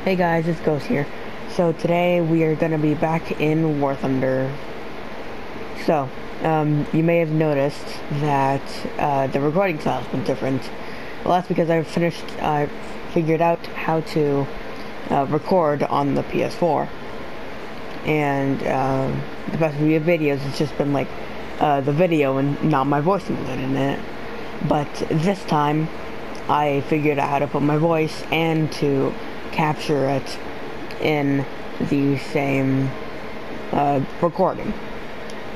Hey guys, it's Ghost here. So today we are going to be back in War Thunder. So, you may have noticed that the recording style's been different. Well, that's because I figured out how to record on the PS4. And the past few videos has just been like the video and not my voice included in it. But this time, I figured out how to put my voice and to capture it in the same recording.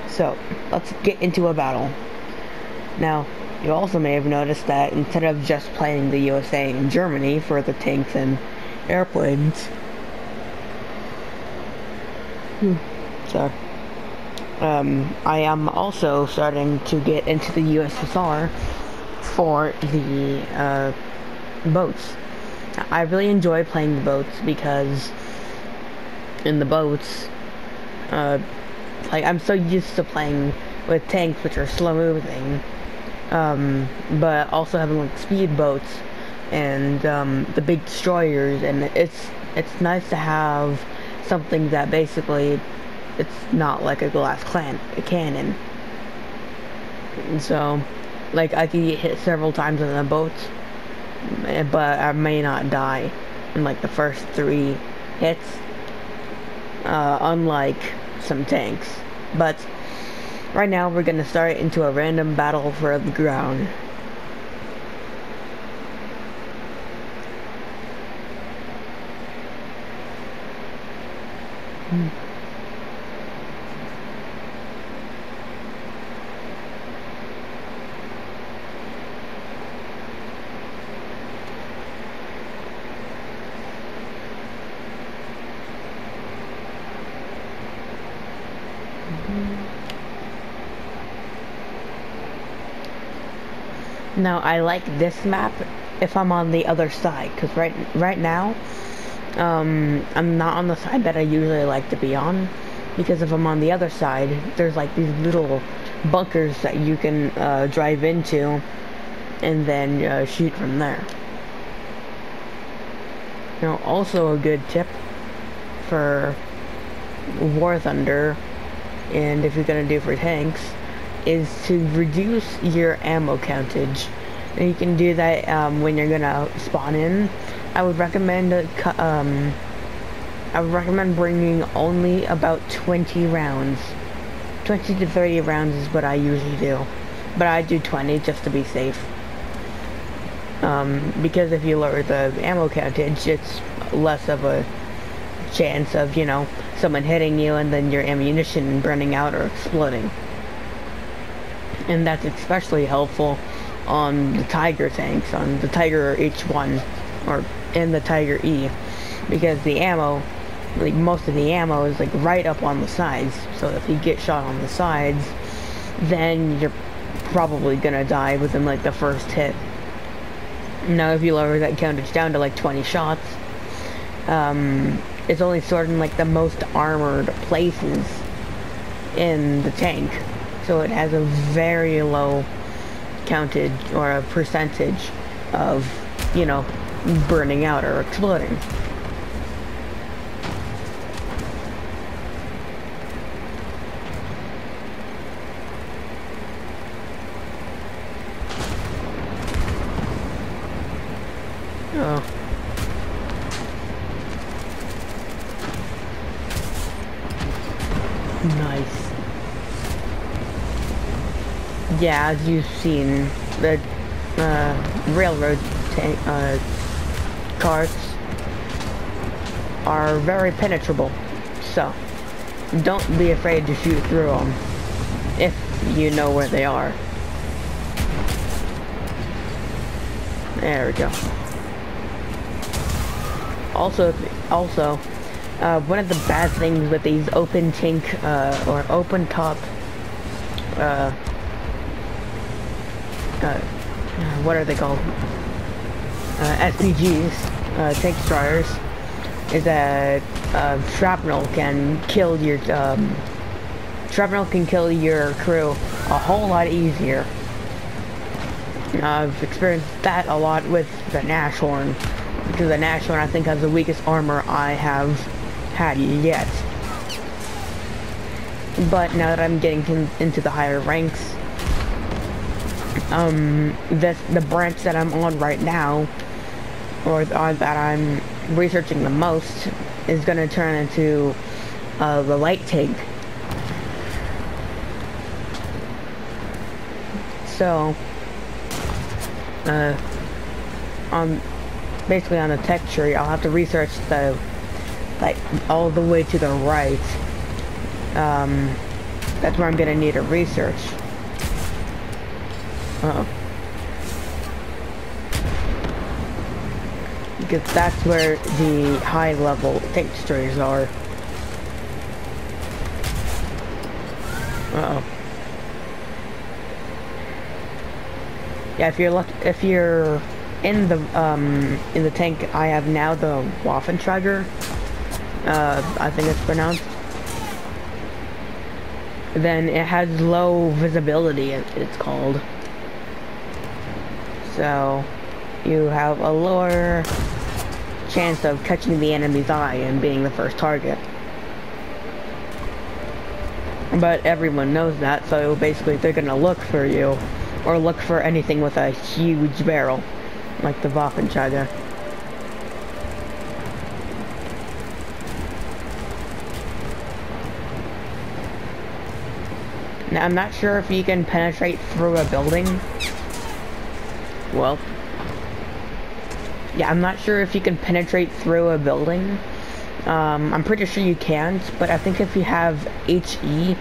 So let's get into a battle. Now, you also may have noticed that instead of just playing the USA and Germany for the tanks and airplanes, I am also starting to get into the USSR for the boats. I really enjoy playing the boats because in the boats, like I'm so used to playing with tanks which are slow moving, but also having like speed boats and the big destroyers, and it's nice to have something that basically it's not like a cannon. And so, like I can get hit several times in the boats, but I may not die in like the first 3 hits, unlike some tanks. But right now we're gonna start into a random battle for the ground. Now I like this map if I'm on the other side, because right now I'm not on the side that I usually like to be on, because if I'm on the other side, there's like these little bunkers that you can drive into and then shoot from there. Now, also a good tip for War Thunder, and if you're gonna do for tanks, is to reduce your ammo countage. And you can do that when you're gonna spawn in. I would recommend bringing only about 20 rounds. 20 to 30 rounds is what I usually do, but I do 20 just to be safe. Because if you lower the ammo countage, it's less of a chance of, you know, someone hitting you and then your ammunition burning out or exploding. And that's especially helpful on the Tiger tanks, on the Tiger H1 and the Tiger E, because the ammo, like most of the ammo, is like right up on the sides. So if you get shot on the sides, then you're probably gonna die within like the first hit. Now if you lower that countage down to like 20 shots, it's only stored in like the most armored places in the tank. So it has a very low countage or a percentage of, you know, burning out or exploding. Oh. Nice. Yeah, as you've seen, the railroad carts are very penetrable, so don't be afraid to shoot through them if you know where they are. There we go. Also, one of the bad things with these open tank or open top what are they called? SPGs, tank destroyers, is that shrapnel can kill your crew a whole lot easier. I've experienced that a lot with the Nashorn. because the Nashorn I think has the weakest armor I have had yet. But now that I'm getting into the higher ranks, the branch that I'm on right now, or that I'm researching the most, is gonna turn into the light tank. So, basically on the tech tree, I'll have to research the, like, all the way to the right. That's where I'm gonna need to research. Uh-oh. Because that's where the high-level tank destroyers are. Uh-oh. Yeah, if you're in the tank I have now, the Waffenträger, I think it's pronounced, then it has low visibility, it's called. So you have a lower chance of catching the enemy's eye and being the first target. But everyone knows that, so basically they're gonna look for you, or look for anything with a huge barrel, like the Waffenträger. Now, I'm not sure if you can penetrate through a building. Well, yeah, I'm not sure if you can penetrate through a building. I'm pretty sure you can't, but I think if you have HE,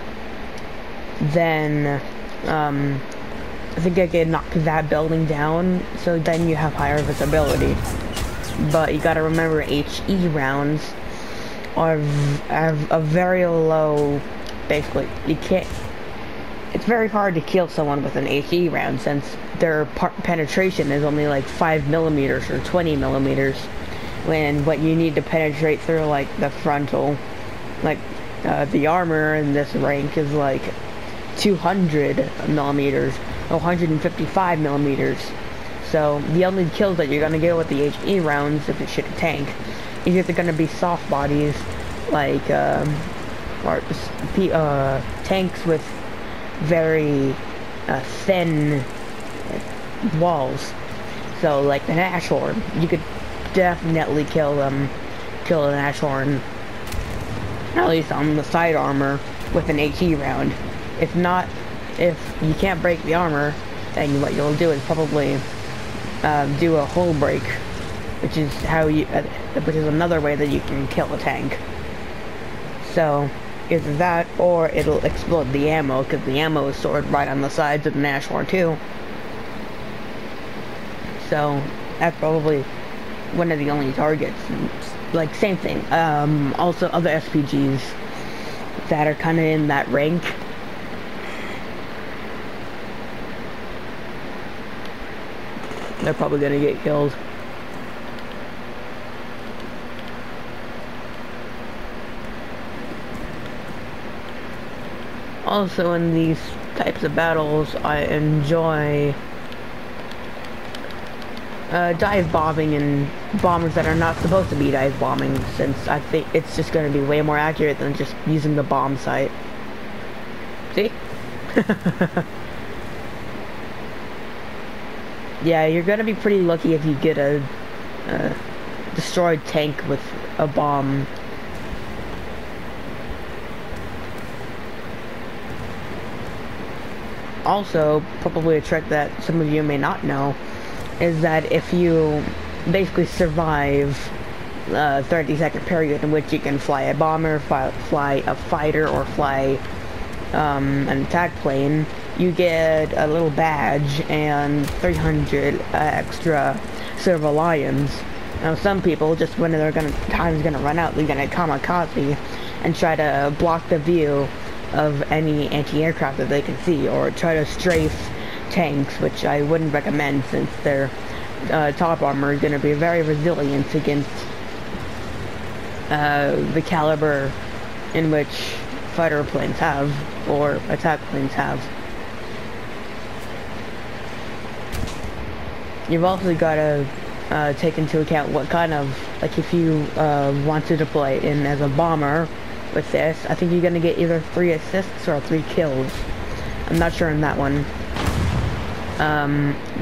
then, I think I can knock that building down, so then you have higher visibility. But you gotta remember, HE rounds have a very low, basically, you can't, it's very hard to kill someone with an HE round since their penetration is only like 5 millimeters or 20 millimeters, when what you need to penetrate through, like the frontal, like the armor in this rank is like 200 millimeters, 155 millimeters. So the only kills that you're gonna get with the HE rounds, if you shoot a tank, is either gonna be soft bodies, like tanks with very thin walls. So like the Nashorn, you could definitely kill an Nashorn, at least on the side armor, with an HE round. If not, if you can't break the armor, then what you'll do is probably do a hull break, which is which is another way that you can kill a tank. So either that, or it'll explode the ammo, because the ammo is stored right on the sides of the Nashorn too. So that's probably one of the only targets. Like, same thing. Also other SPGs that are kind of in that rank. They're probably gonna get killed. Also, in these types of battles, I enjoy dive bombing and bombers that are not supposed to be dive bombing, since I think it's just going to be way more accurate than just using the bomb site. See? Yeah, you're going to be pretty lucky if you get a destroyed tank with a bomb. Also, probably a trick that some of you may not know, is that if you basically survive a 30-second period in which you can fly a bomber, fly a fighter, or fly an attack plane, you get a little badge and 300 extra Silver Lions. Now, some people, just when time's gonna run out, they're gonna kamikaze and try to block the view of any anti-aircraft that they can see, or try to strafe tanks, which I wouldn't recommend, since their top armor is going to be very resilient against the caliber in which fighter planes have, or attack planes have. You've also got to take into account what kind of, like if you want to deploy in as a bomber with this, I think you're gonna get either 3 assists or 3 kills. I'm not sure on that one.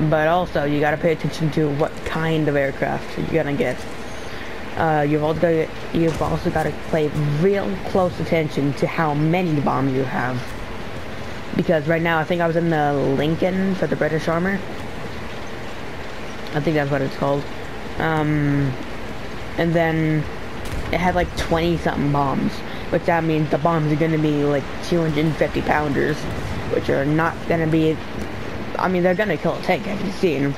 But also you gotta pay attention to what kind of aircraft you're gonna get. You've also got to pay real close attention to how many bombs you have. Because right now, I think I was in the Lincoln for the British Armor. I think that's what it's called. And then it had like 20-something bombs, which that means the bombs are going to be like 250 pounders, which are not going to be, I mean, they're going to kill a tank, as you've seen,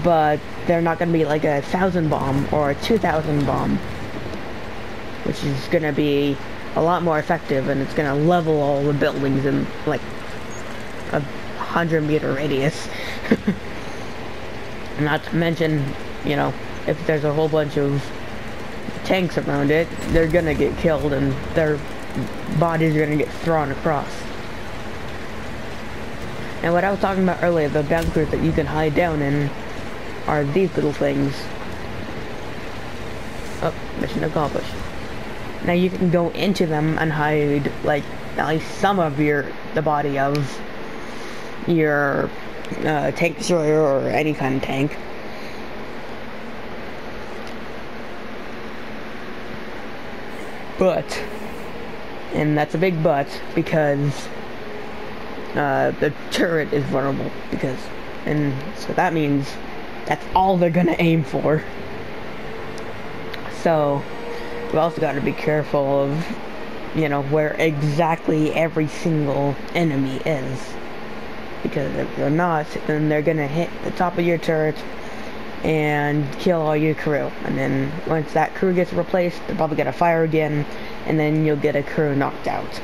but they're not going to be like a 1,000 bomb or a 2,000 bomb, which is going to be a lot more effective, and it's going to level all the buildings in like a 100-meter radius. Not to mention, you know, if there's a whole bunch of tanks around it, they're going to get killed and their bodies are going to get thrown across. And what I was talking about earlier, the bunkers that you can hide down in are these little things. Oh, mission accomplished. Now you can go into them and hide, like, at least some of the body of your tank destroyer or any kind of tank. But, and that's a big but, because the turret is vulnerable, and so that means that's all they're gonna aim for. So we also got to be careful of, you know, where exactly every single enemy is, because if they're not, then they're gonna hit the top of your turret and kill all your crew, and then once that crew gets replaced, they're probably gonna fire again, and then you'll get a crew knocked out,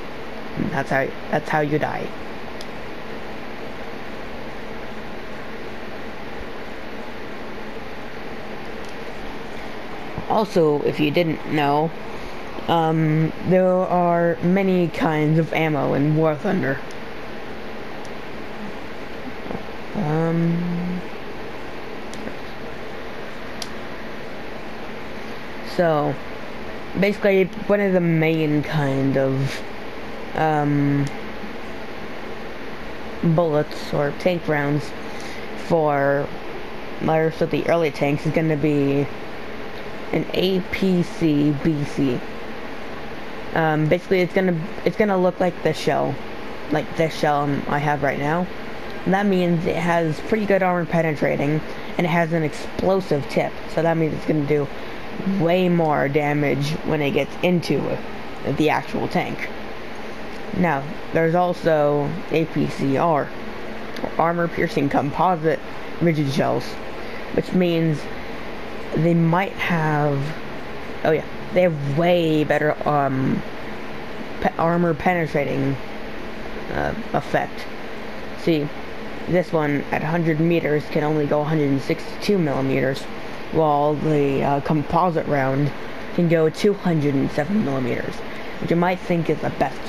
and that's how you die. Also, if you didn't know, there are many kinds of ammo in War Thunder. So, basically, one of the main kind of bullets or tank rounds for most of the early tanks is going to be an APC-BC. Basically, it's gonna look like this shell I have right now. And that means it has pretty good armor penetrating, and it has an explosive tip. So that means it's gonna do way more damage when it gets into the actual tank. Now, there's also APCR, armor-piercing composite rigid shells, which means they might have, they have way better armor penetrating effect. See, this one at 100 meters can only go 162 millimeters, while the composite round can go 207 millimeters, which you might think is the best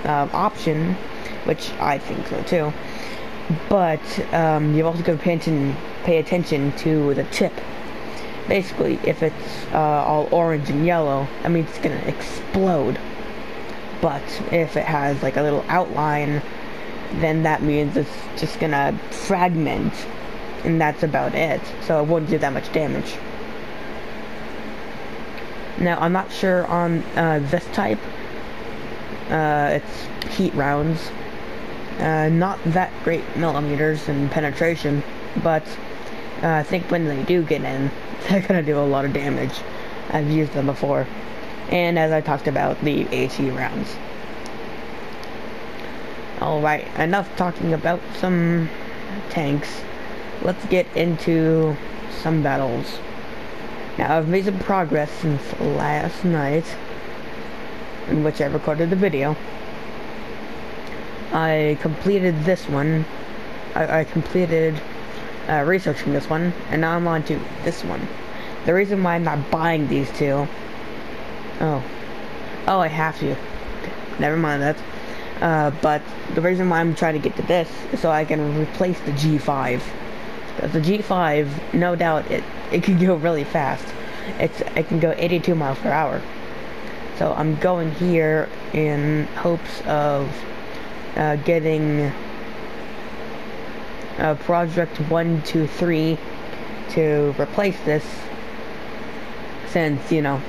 option, which I think so too. But you've also got to pay attention to the tip. Basically, if it's all orange and yellow, that means it's gonna explode. But if it has like a little outline, then that means it's just gonna fragment, and that's about it. So it won't do that much damage. Now, I'm not sure on this type. It's heat rounds. Not that great millimeters in penetration, but I think when they do get in, they're gonna do a lot of damage. I've used them before. And as I talked about, the AT rounds. Alright, enough talking about some tanks. Let's get into some battles. Now, I've made some progress since last night, in which I recorded the video. I completed this one. I completed researching this one, and now I'm on to this one. The reason why I'm not buying these two... Oh, I have to. Okay, never mind that. But the reason why I'm trying to get to this is so I can replace the G5. Because the G5, no doubt, it can go really fast. It can go 82 miles per hour. So I'm going here in hopes of getting Project 123 to replace this, since, you know,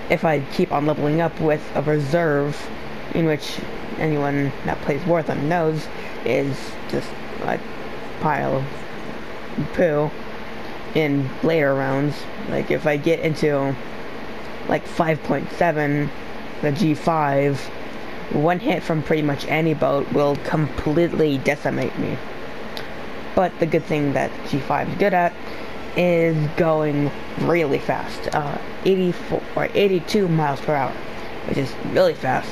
if I keep on leveling up with a reserve, in which anyone that plays War Thunder knows is just a pile of poo in later rounds. Like, if I get into like 5.7, the G5, one hit from pretty much any boat will completely decimate me. But the good thing that G5 is good at is going really fast, 84 or 82 miles per hour, which is really fast.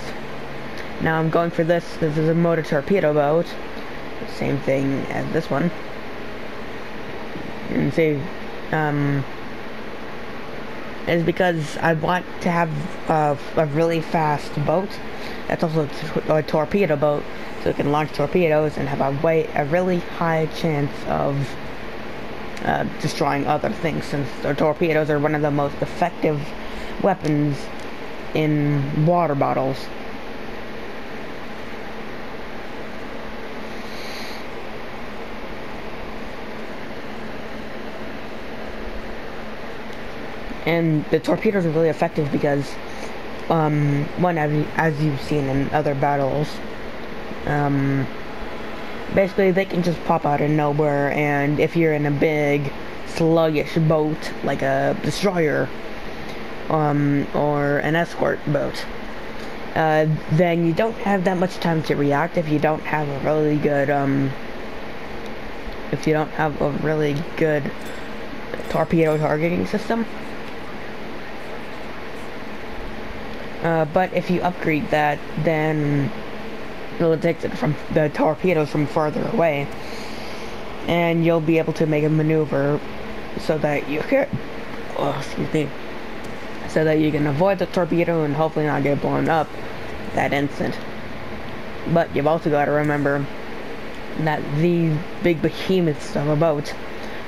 Now I'm going for this. This is a motor torpedo boat, same thing as this one. And see, is because I want to have a really fast boat that's also a torpedo boat, so it can launch torpedoes and have a really high chance of destroying other things, since the torpedoes are one of the most effective weapons in water battles. And the torpedoes are really effective because, one, as you've seen in other battles, basically they can just pop out of nowhere, and if you're in a big, sluggish boat, like a destroyer, or an escort boat, then you don't have that much time to react if you don't have a really good, torpedo targeting system. But if you upgrade that, then it'll detect it from the torpedoes from farther away, and you'll be able to make a maneuver so that you can, so that you can avoid the torpedo and hopefully not get blown up that instant. But you've also got to remember that these big behemoths of a boat,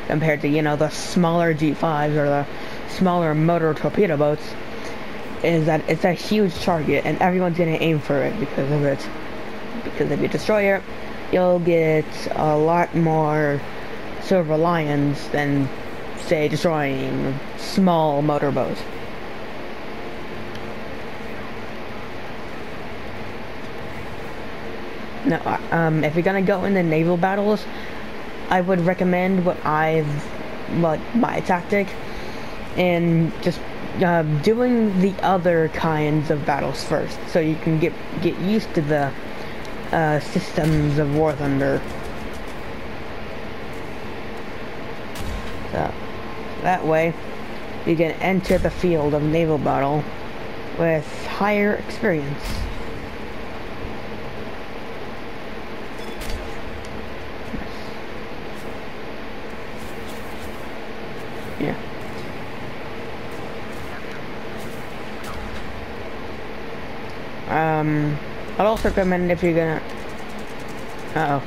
compared to, you know, the smaller G5s or the smaller motor torpedo boats, is that it's a huge target, and everyone's gonna aim for it because of it. Because if you destroy it, you'll get a lot more silver lions than, say, destroying small motorboats. Now, if you're gonna go into naval battles, I would recommend my tactic, and just doing the other kinds of battles first, so you can get used to the systems of War Thunder. So that way, you can enter the field of naval battle with higher experience. Yeah. I'd also recommend, if you're gonna... Oh.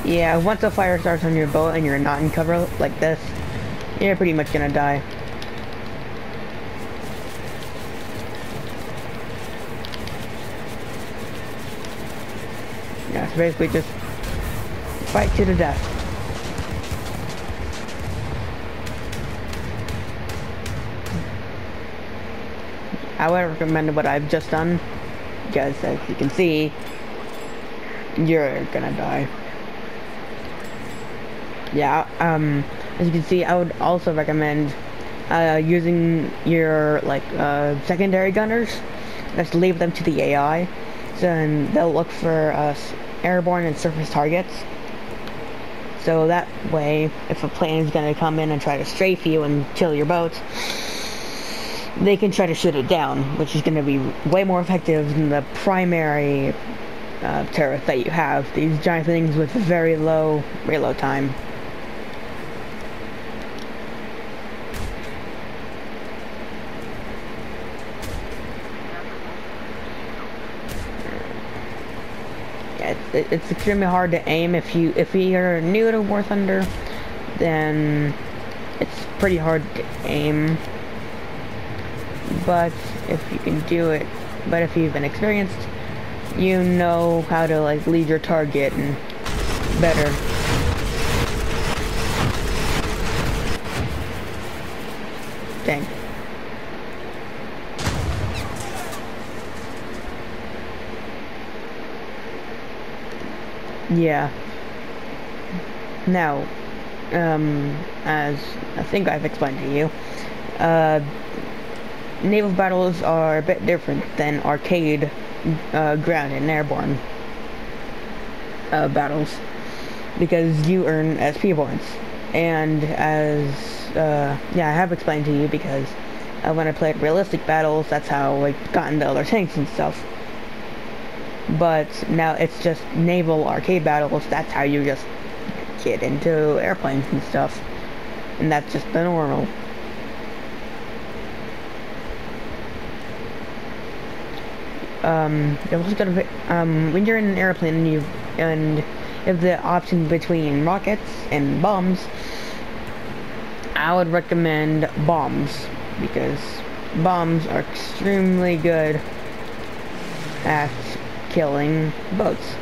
Yeah, once a fire starts on your boat and you're not in cover like this, you're pretty much gonna die. Yeah, it's basically just fight to the death. I would recommend what I've just done, because as you can see, you're gonna die. Yeah, as you can see, I would also recommend using your, secondary gunners. Just leave them to the AI, so then they'll look for airborne and surface targets. So that way, if a plane is gonna come in and try to strafe you and kill your boat, they can try to shoot it down, which is going to be way more effective than the primary turret that you have. These giant things with very low reload time. it's extremely hard to aim. If you're new to War Thunder, then it's pretty hard to aim. But if you can do it, but if you've been experienced, you know how to like lead your target and better. Dang. Yeah. Now, as I think I've explained to you, naval battles are a bit different than arcade, ground and airborne battles, because you earn SP points. And as yeah, I have explained to you, because when I played realistic battles, that's how I got into other tanks and stuff. But now it's just naval arcade battles, that's how you just get into airplanes and stuff. And that's just the normal. You're also gonna when you're in an airplane and you have the option between rockets and bombs, I would recommend bombs, because bombs are extremely good at killing boats.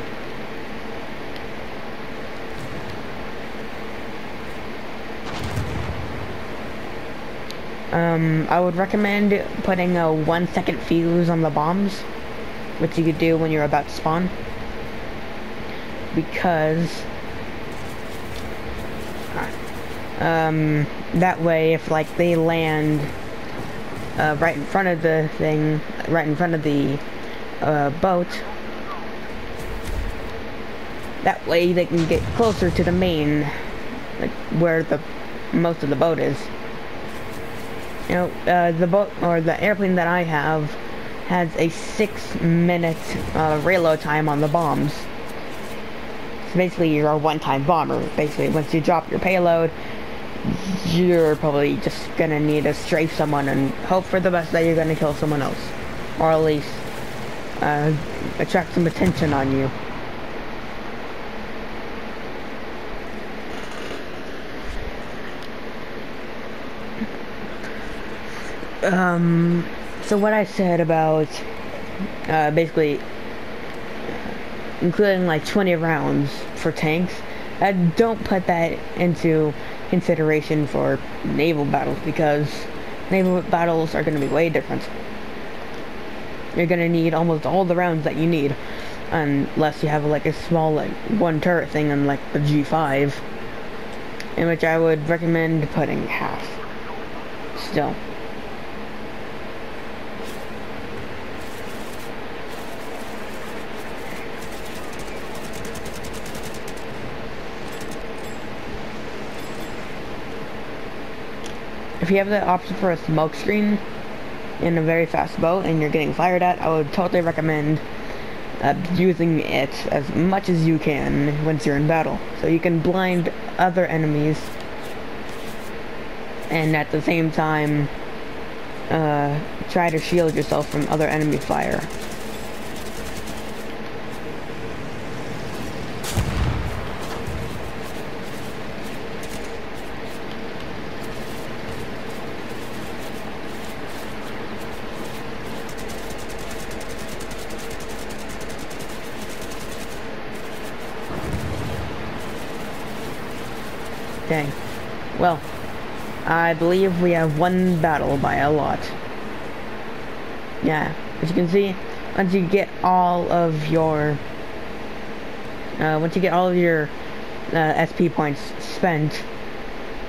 I would recommend putting a 1-second fuse on the bombs, which you could do when you're about to spawn, because that way if like they land right in front of the thing, right in front of the boat, that way they can get closer to the main, like where the most of the boat is. You know, the boat or the airplane that I have has a 6-minute reload time on the bombs. So basically you're a one-time bomber. Basically, once you drop your payload, you're probably just gonna need to strafe someone and hope for the best that you're gonna kill someone else, or at least attract some attention on you. So what I said about basically including like 20 rounds for tanks, don't put that into consideration for naval battles, because naval battles are going to be way different. You're going to need almost all the rounds that you need, unless you have like a small like one turret thing on like the G5, in which I would recommend putting half still. If you have the option for a smoke screen in a very fast boat and you're getting fired at, I would totally recommend using it as much as you can once you're in battle, so you can blind other enemies and at the same time try to shield yourself from other enemy fire. Dang. Well, I believe we have won battle by a lot. Yeah, as you can see, once you get all of your SP points spent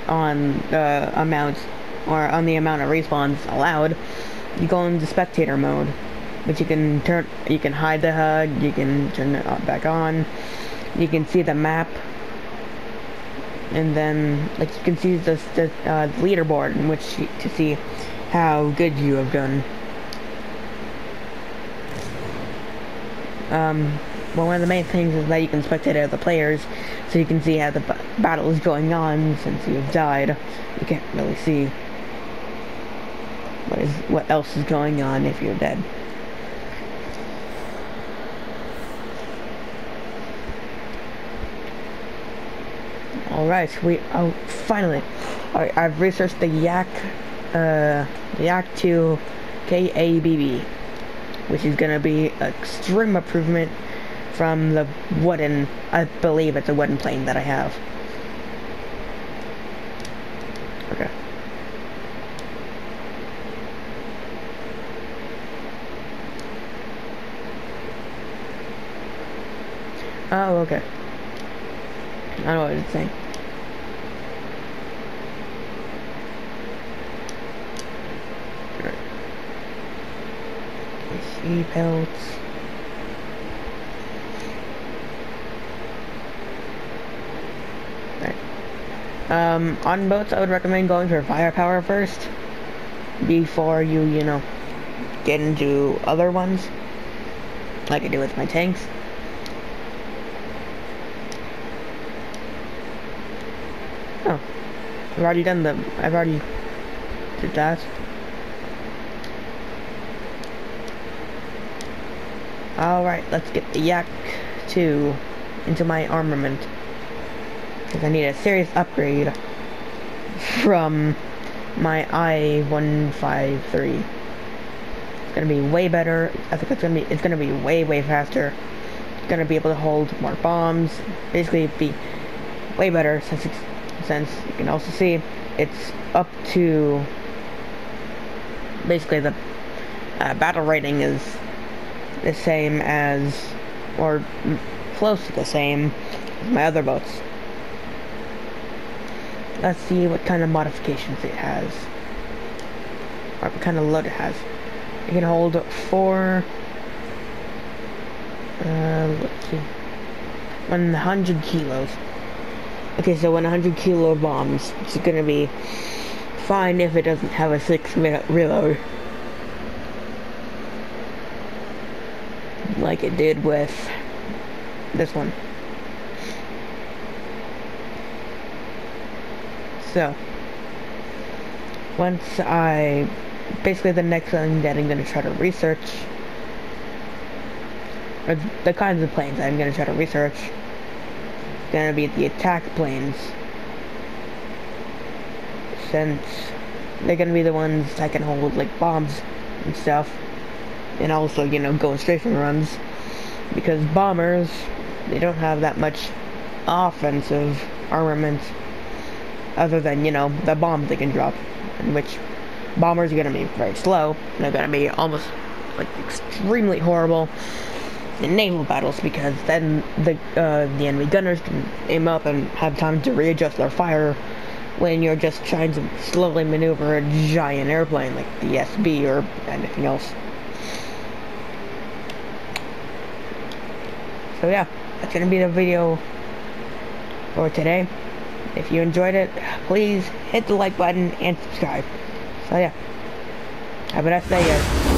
on the amount of respawns allowed, you go into spectator mode, which you can hide the HUD, you can turn it back on, you can see the map. And then, like, you can see the leaderboard in which to see how good you have done. Well, one of the main things is that you can spectate other players, so you can see how the battle is going on. Since you have died, you can't really see what else is going on if you're dead. Alright, finally. Alright, I've researched the Yak 2 KABB, which is gonna be an extreme improvement from the wooden, I believe it's a wooden plane that I have. Okay. Oh, okay. I don't know what it's saying. Seat belts. Right. On boats, I would recommend going for firepower first before you know, get into other ones, like I do with my tanks. Oh, I've already did that. Alright, let's get the Yak 2 into my armament, because I need a serious upgrade from my I-153. It's gonna be way better. I think it's gonna be way faster. It's gonna be able to hold more bombs. Basically, be way better since you can also see it's up to basically the battle rating is the same as, or close to the same as my other boats. Let's see what kind of modifications it has, or what kind of load it has. It can hold 4, let's see, 100 kilos. Okay, so 100 kilo bombs. It's gonna be fine if it doesn't have a 6-minute reload, like it did with this one. So, basically the next thing that I'm going to try to research, or the kinds of planes I'm going to try to research, is going to be the attack planes, since they're going to be the ones that can hold, like, bombs and stuff, and also, you know, go in strafing runs, because bombers, they don't have that much offensive armament, other than, you know, the bombs they can drop, in which bombers are going to be very slow. They're going to be almost, like, extremely horrible in naval battles, because then the enemy gunners can aim up and have time to readjust their fire when you're just trying to slowly maneuver a giant airplane like the SB or anything else. So yeah, that's going to be the video for today. If you enjoyed it, please hit the like button and subscribe. So yeah, have a nice day, guys.